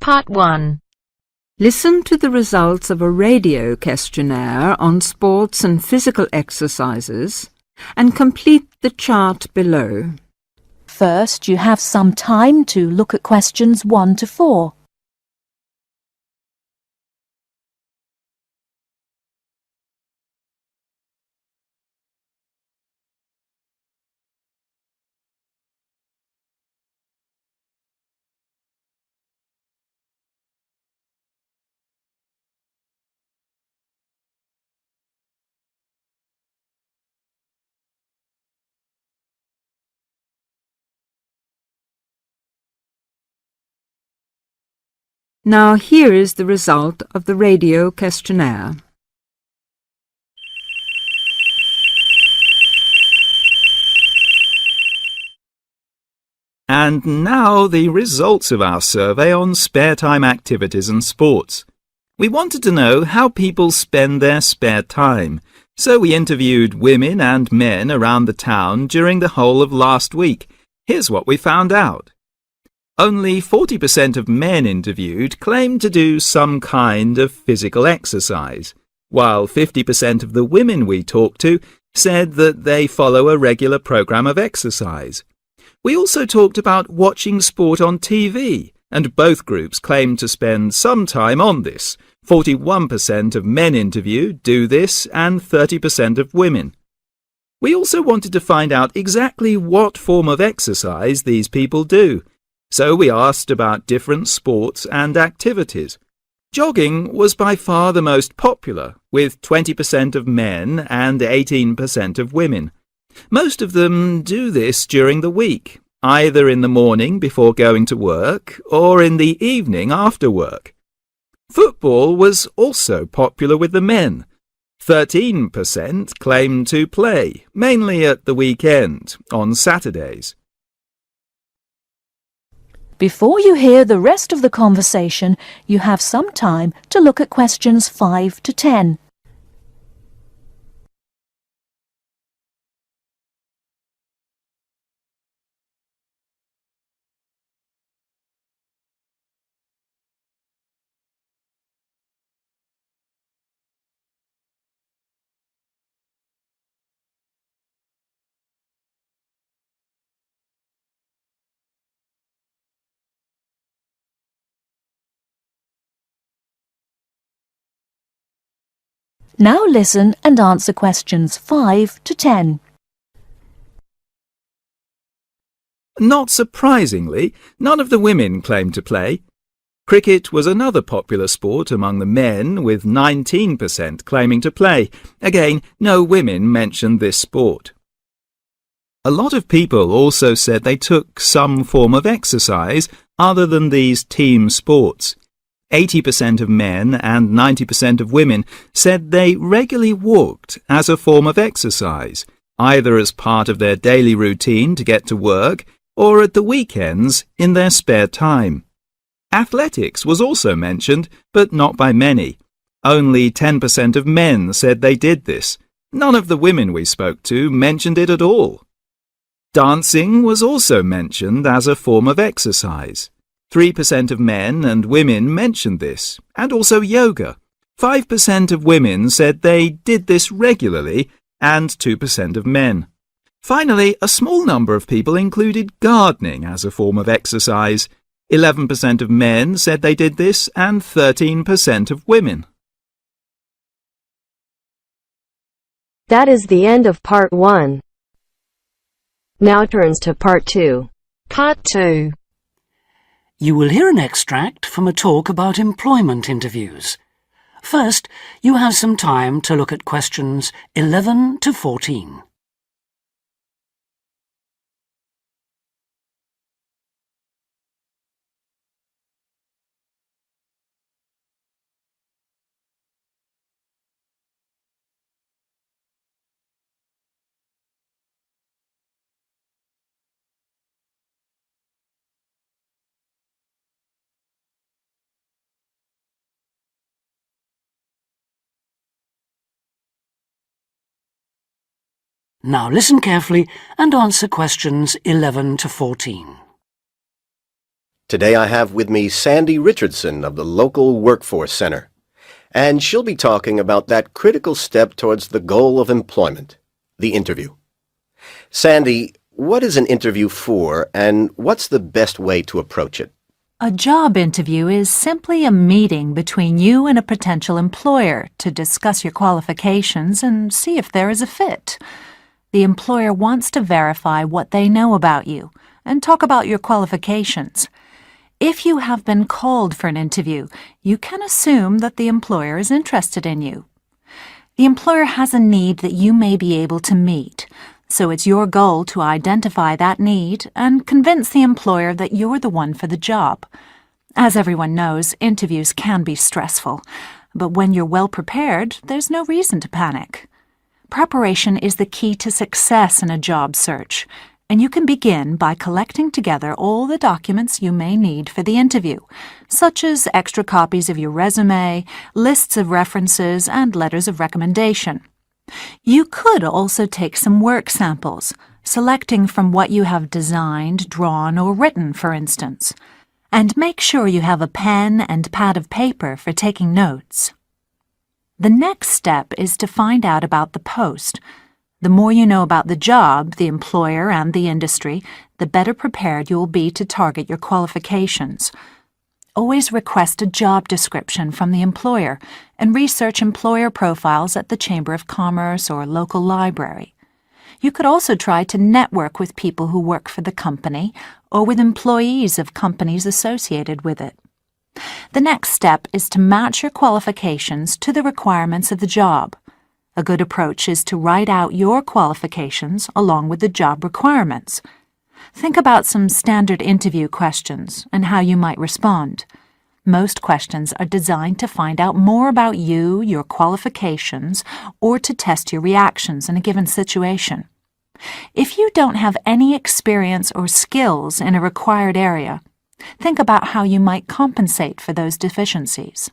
Part 1. Listen to the results of a radio questionnaire on sports and physical exercises and complete the chart below. First, you have some time to look at questions 1 to 4. Now here is the result of the radio questionnaire. And now the results of our survey on spare time activities and sports. We wanted to know how people spend their spare time, so we interviewed women and men around the town during the whole of last week. Here's what we found out. Only 40% of men interviewed claimed to do some kind of physical exercise, while 50% of the women we talked to said that they follow a regular program of exercise. We also talked about watching sport on TV, and both groups claimed to spend some time on this. 41% of men interviewed do this and 30% of women. We also wanted to find out exactly what form of exercise these people do. So we asked about different sports and activities. Jogging was by far the most popular, with 20% of men and 18% of women. Most of them do this during the week, either in the morning before going to work or in the evening after work. Football was also popular with the men. 13% claimed to play, mainly at the weekend, on Saturdays. Before you hear the rest of the conversation, you have some time to look at questions 5 to 10. Now listen and answer questions 5 to 10. Not surprisingly, none of the women claimed to play. Cricket was another popular sport among the men, with 19% claiming to play. Again, no women mentioned this sport. A lot of people also said they took some form of exercise other than these team sports. 80% of men and 90% of women said they regularly walked as a form of exercise, either as part of their daily routine to get to work or at the weekends in their spare time. Athletics was also mentioned, but not by many. Only 10% of men said they did this. None of the women we spoke to mentioned it at all. Dancing was also mentioned as a form of exercise. 3% of men and women mentioned this, and also yoga. 5% of women said they did this regularly, and 2% of men. Finally, a small number of people included gardening as a form of exercise. 11% of men said they did this, and 13% of women. That is the end of Part 1. Now turns to Part 2. Part 2. You will hear an extract from a talk about employment interviews. First, you have some time to look at questions 11 to 14. Now listen carefully and answer questions 11 to 14. Today I have with me Sandy Richardson of the local Workforce Center, and she'll be talking about that critical step towards the goal of employment, the interview. Sandy, what is an interview for, and what's the best way to approach it? A job interview is simply a meeting between you and a potential employer to discuss your qualifications and see if there is a fit. The employer wants to verify what they know about you and talk about your qualifications. If you have been called for an interview, you can assume that the employer is interested in you. The employer has a need that you may be able to meet, so it's your goal to identify that need and convince the employer that you're the one for the job. As everyone knows, interviews can be stressful, but when you're well prepared, there's no reason to panic. Preparation is the key to success in a job search, and you can begin by collecting together all the documents you may need for the interview, such as extra copies of your resume, lists of references, and letters of recommendation. You could also take some work samples, selecting from what you have designed, drawn, or written, for instance. And make sure you have a pen and pad of paper for taking notes. The next step is to find out about the post. The more you know about the job, the employer, and the industry, the better prepared you will be to target your qualifications. Always request a job description from the employer and research employer profiles at the Chamber of Commerce or local library. You could also try to network with people who work for the company or with employees of companies associated with it. The next step is to match your qualifications to the requirements of the job. A good approach is to write out your qualifications along with the job requirements. Think about some standard interview questions and how you might respond. Most questions are designed to find out more about you, your qualifications, or to test your reactions in a given situation. If you don't have any experience or skills in a required area, think about how you might compensate for those deficiencies.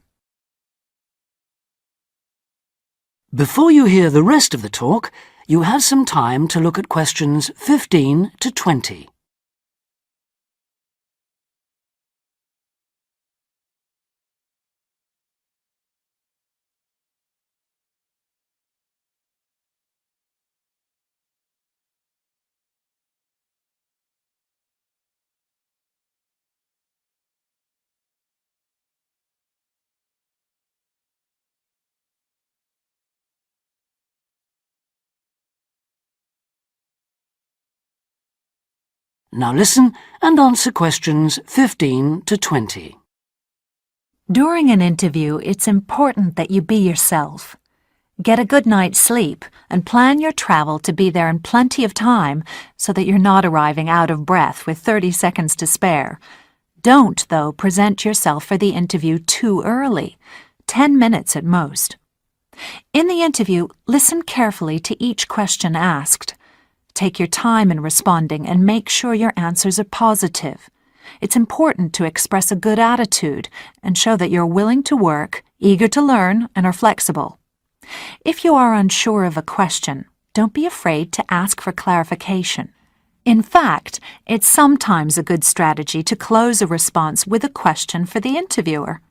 Before you hear the rest of the talk, you have some time to look at questions 15 to 20. Now listen and answer questions 15 to 20. During an interview, it's important that you be yourself. Get a good night's sleep and plan your travel to be there in plenty of time so that you're not arriving out of breath with 30 seconds to spare. Don't, though, present yourself for the interview too early, 10 minutes at most. In the interview, listen carefully to each question asked. Take your time in responding and make sure your answers are positive. It's important to express a good attitude and show that you're willing to work, eager to learn, and are flexible. If you are unsure of a question, don't be afraid to ask for clarification. In fact, it's sometimes a good strategy to close a response with a question for the interviewer.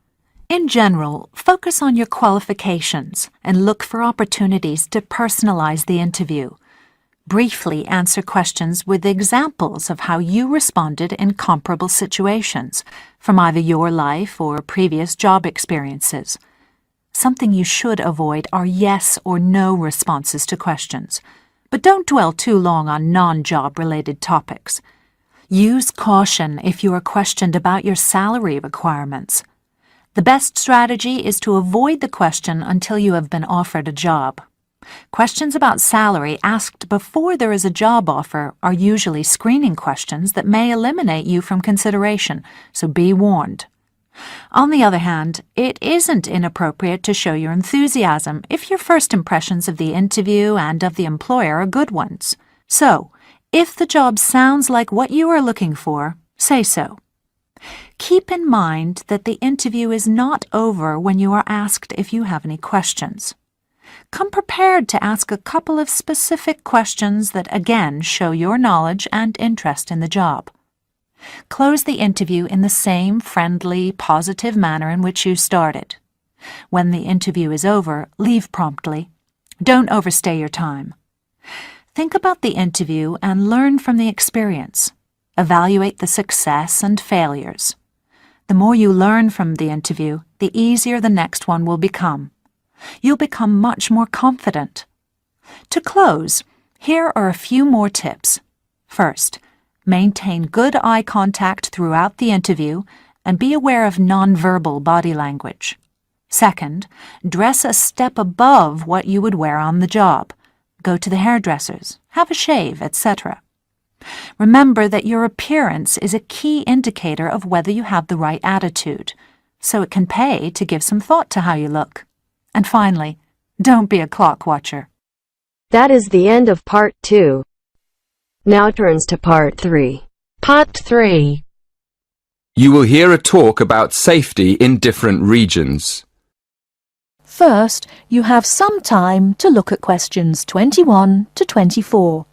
In general, focus on your qualifications and look for opportunities to personalize the interview. Briefly answer questions with examples of how you responded in comparable situations, from either your life or previous job experiences. Something you should avoid are yes or no responses to questions, but don't dwell too long on non-job related topics. Use caution if you are questioned about your salary requirements. The best strategy is to avoid the question until you have been offered a job. Questions about salary asked before there is a job offer are usually screening questions that may eliminate you from consideration, so be warned. On the other hand, it isn't inappropriate to show your enthusiasm if your first impressions of the interview and of the employer are good ones. So, if the job sounds like what you are looking for, say so. Keep in mind that the interview is not over when you are asked if you have any questions. Come prepared to ask a couple of specific questions that again show your knowledge and interest in the job. Close the interview in the same friendly, positive manner in which you started. When the interview is over, leave promptly. Don't overstay your time. Think about the interview and learn from the experience. Evaluate the success and failures. The more you learn from the interview, the easier the next one will become. You'll become much more confident. To close, here are a few more tips. First, maintain good eye contact throughout the interview and be aware of nonverbal body language. Second, dress a step above what you would wear on the job. Go to the hairdressers, have a shave, etc. Remember that your appearance is a key indicator of whether you have the right attitude, so it can pay to give some thought to how you look. And finally, don't be a clock watcher. That is the end of part 2. Now turns to part 3. Part 3. You will hear a talk about safety in different regions. First, you have some time to look at questions 21 to 24.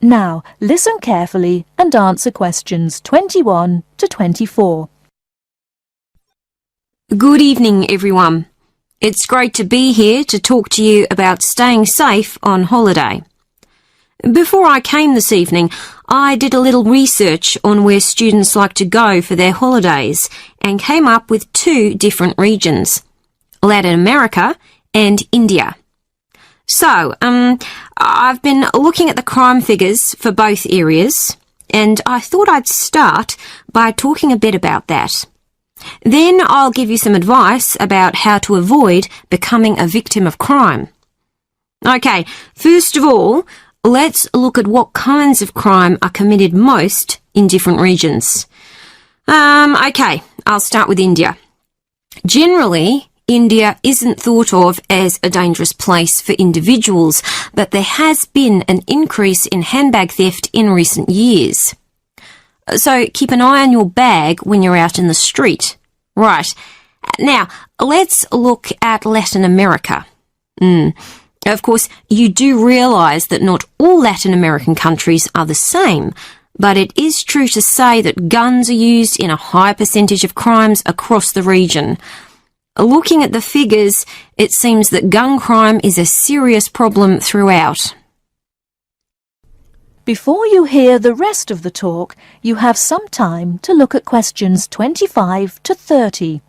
Now, listen carefully and answer questions 21 to 24. Good evening, everyone. It's great to be here to talk to you about staying safe on holiday. Before I came this evening, I did a little research on where students like to go for their holidays and came up with 2 different regions, Latin America and India. So, I've been looking at the crime figures for both areas, and I thought I'd start by talking a bit about that. Then I'll give you some advice about how to avoid becoming a victim of crime. Okay, first of all, let's look at what kinds of crime are committed most in different regions. Okay, I'll start with India. Generally, India isn't thought of as a dangerous place for individuals, but there has been an increase in handbag theft in recent years. So keep an eye on your bag when you're out in the street. Right. Now, let's look at Latin America. Of course, you do realise that not all Latin American countries are the same, but it is true to say that guns are used in a high percentage of crimes across the region. Looking at the figures, it seems that gun crime is a serious problem throughout. Before you hear the rest of the talk, you have some time to look at questions 25 to 30.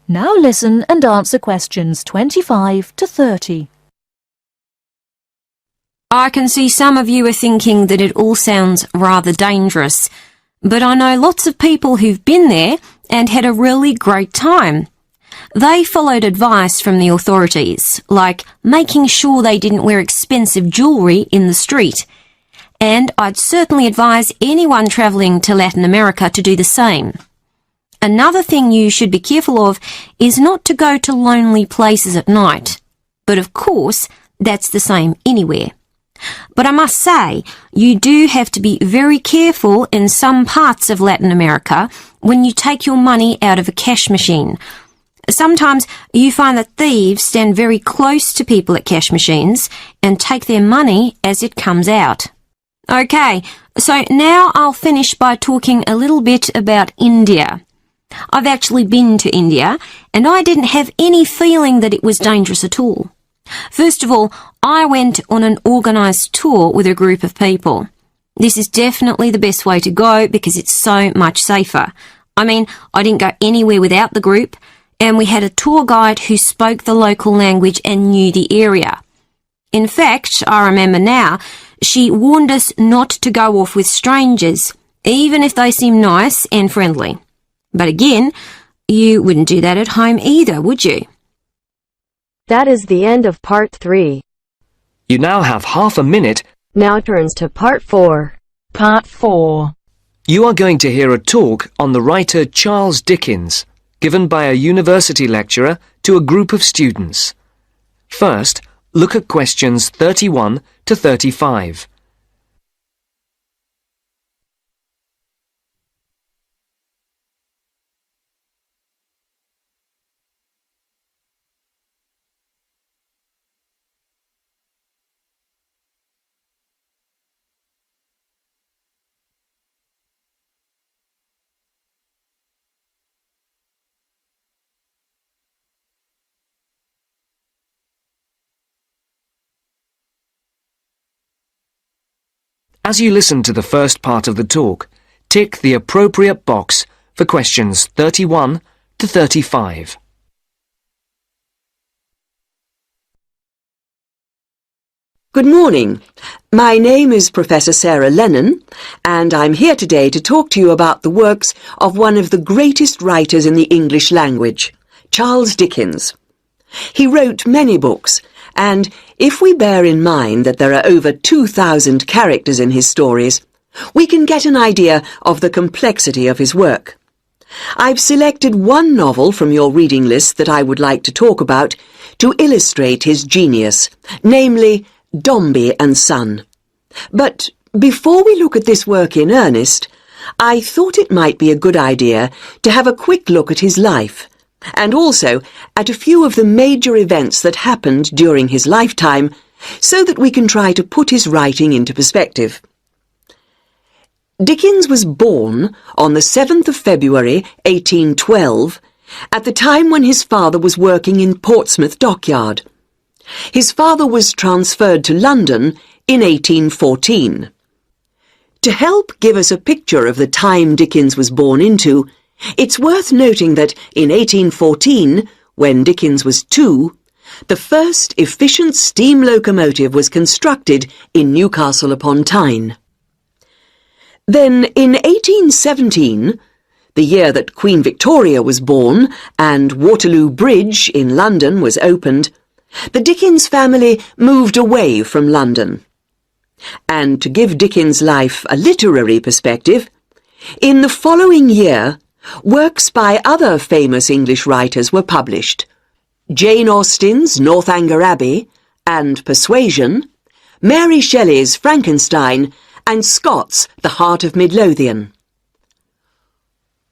Now listen and answer questions 25 to 30. I can see some of you are thinking that it all sounds rather dangerous, but I know lots of people who've been there and had a really great time. They followed advice from the authorities, like making sure they didn't wear expensive jewellery in the street. And I'd certainly advise anyone travelling to Latin America to do the same. Another thing you should be careful of is not to go to lonely places at night. But of course, that's the same anywhere. But I must say, you do have to be very careful in some parts of Latin America when you take your money out of a cash machine. Sometimes you find that thieves stand very close to people at cash machines and take their money as it comes out. Okay, so now I'll finish by talking a little bit about India. I've actually been to India, and I didn't have any feeling that it was dangerous at all. First of all, I went on an organised tour with a group of people. This is definitely the best way to go because it's so much safer. I mean, I didn't go anywhere without the group, and we had a tour guide who spoke the local language and knew the area. In fact, I remember now, she warned us not to go off with strangers, even if they seem nice and friendly. But again, you wouldn't do that at home either, would you? That is the end of part 3. You now have half a minute. Now turns to part 4. Part 4. You are going to hear a talk on the writer Charles Dickens, given by a university lecturer to a group of students. First, look at questions 31 to 35. As you listen to the first part of the talk, tick the appropriate box for questions 31 to 35. Good morning. My name is Professor Sarah Lennon, and I'm here today to talk to you about the works of one of the greatest writers in the English language, Charles Dickens. He wrote many books, and if we bear in mind that there are over 2,000 characters in his stories, we can get an idea of the complexity of his work. I've selected one novel from your reading list that I would like to talk about to illustrate his genius, namely Dombey and Son. But before we look at this work in earnest, I thought it might be a good idea to have a quick look at his life, and also at a few of the major events that happened during his lifetime, so that we can try to put his writing into perspective. Dickens was born on the 7th of February 1812, at the time when his father was working in Portsmouth Dockyard. His father was transferred to London in 1814. To help give us a picture of the time Dickens was born into, it's worth noting that in 1814, when Dickens was 2, the first efficient steam locomotive was constructed in Newcastle upon Tyne. Then in 1817, the year that Queen Victoria was born and Waterloo Bridge in London was opened, the Dickens family moved away from London. And to give Dickens' life a literary perspective, in the following year, works by other famous English writers were published: Jane Austen's Northanger Abbey and Persuasion, Mary Shelley's Frankenstein, and Scott's The Heart of Midlothian.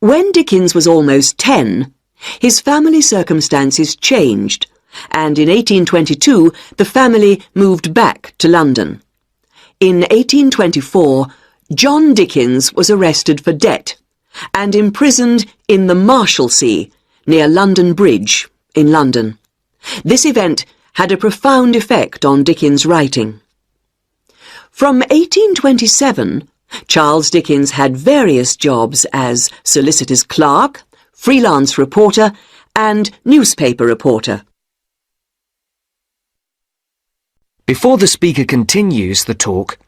When Dickens was almost 10, his family circumstances changed, and in 1822 the family moved back to London. In 1824, John Dickens was arrested for debt and imprisoned in the Marshalsea, near London Bridge, in London. This event had a profound effect on Dickens' writing. From 1827, Charles Dickens had various jobs as solicitor's clerk, freelance reporter, and newspaper reporter. Before the speaker continues the talk,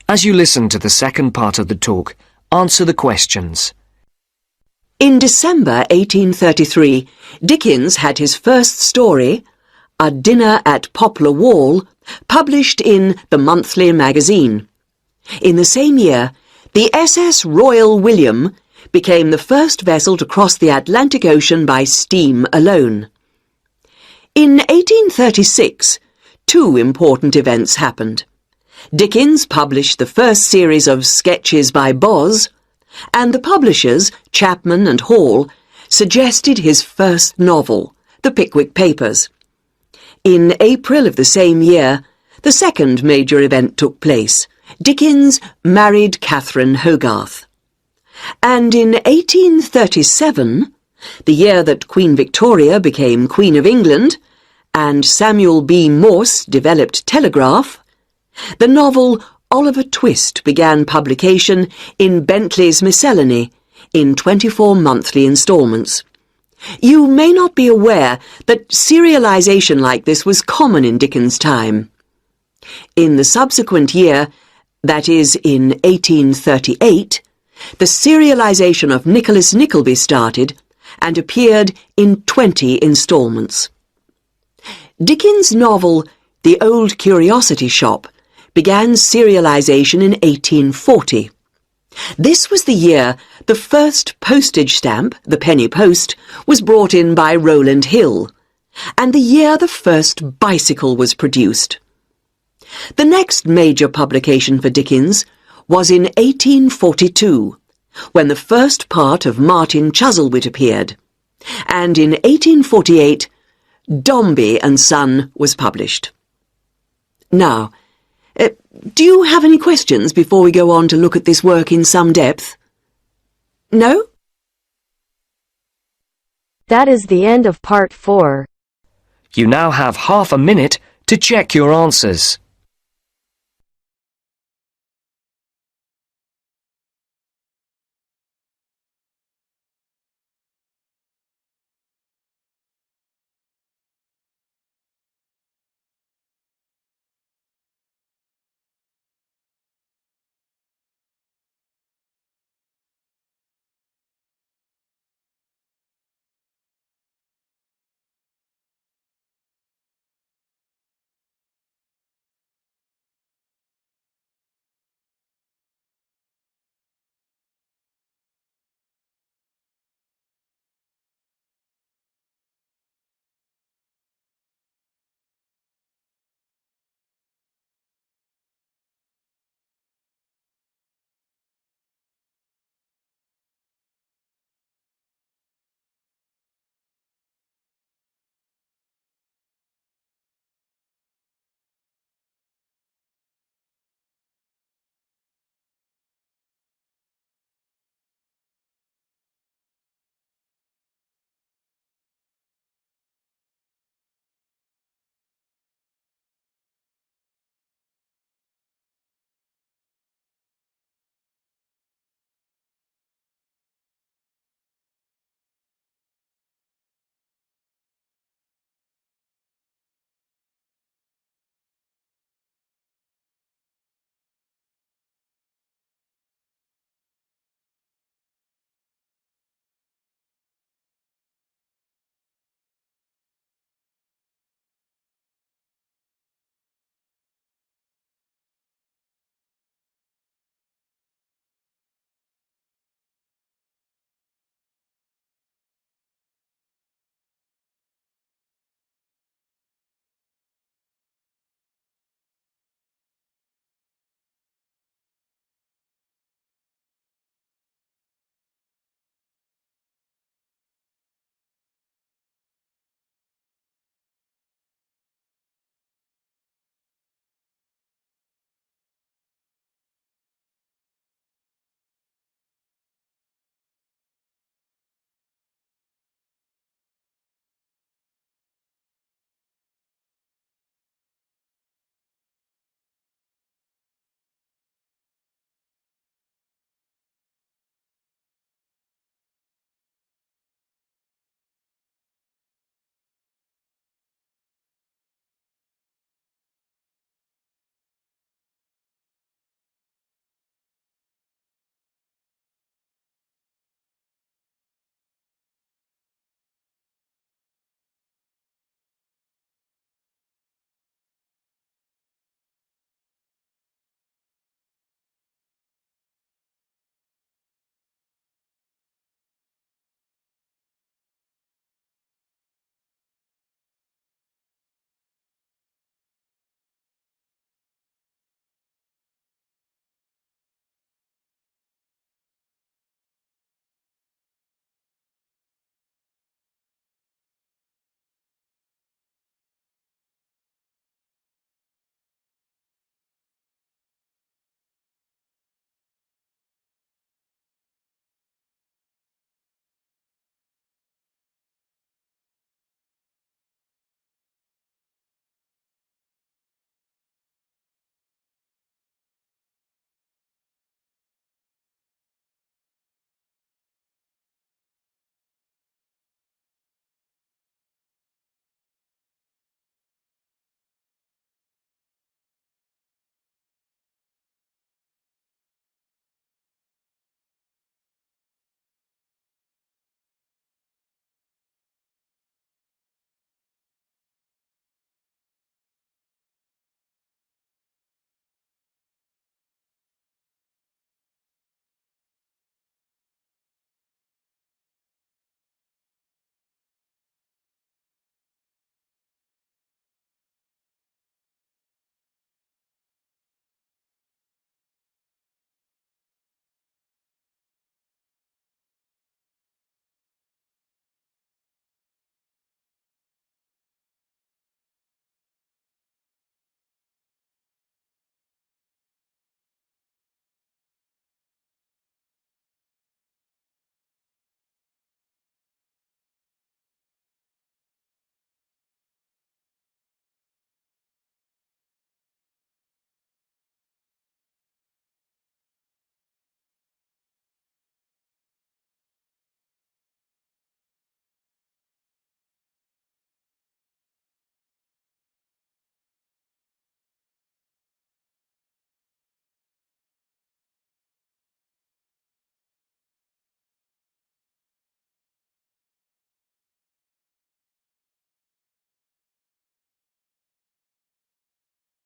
as you listen to the second part of the talk, answer the questions. In December 1833, Dickens had his first story, A Dinner at Poplar Wall, published in the Monthly Magazine. In the same year, the SS Royal William became the first vessel to cross the Atlantic Ocean by steam alone. In 1836, two important events happened. Dickens published the first series of Sketches by Boz, and the publishers, Chapman and Hall, suggested his first novel, The Pickwick Papers. In April of the same year, the second major event took place. Dickens married Catherine Hogarth. And in 1837, the year that Queen Victoria became Queen of England, and Samuel B. Morse developed telegraph, the novel Oliver Twist began publication in Bentley's Miscellany in 24 monthly instalments. You may not be aware that serialization like this was common in Dickens' time. In the subsequent year, that is, in 1838, the serialization of Nicholas Nickleby started and appeared in 20 instalments. Dickens' novel The Old Curiosity Shop began serialization in 1840. This was the year the first postage stamp, the penny post, was brought in by Rowland Hill, and the year the first bicycle was produced. The next major publication for Dickens was in 1842, when the first part of Martin Chuzzlewit appeared, and in 1848, Dombey and Son was published. Now, do you have any questions before we go on to look at this work in some depth? No? That is the end of part 4. You now have half a minute to check your answers.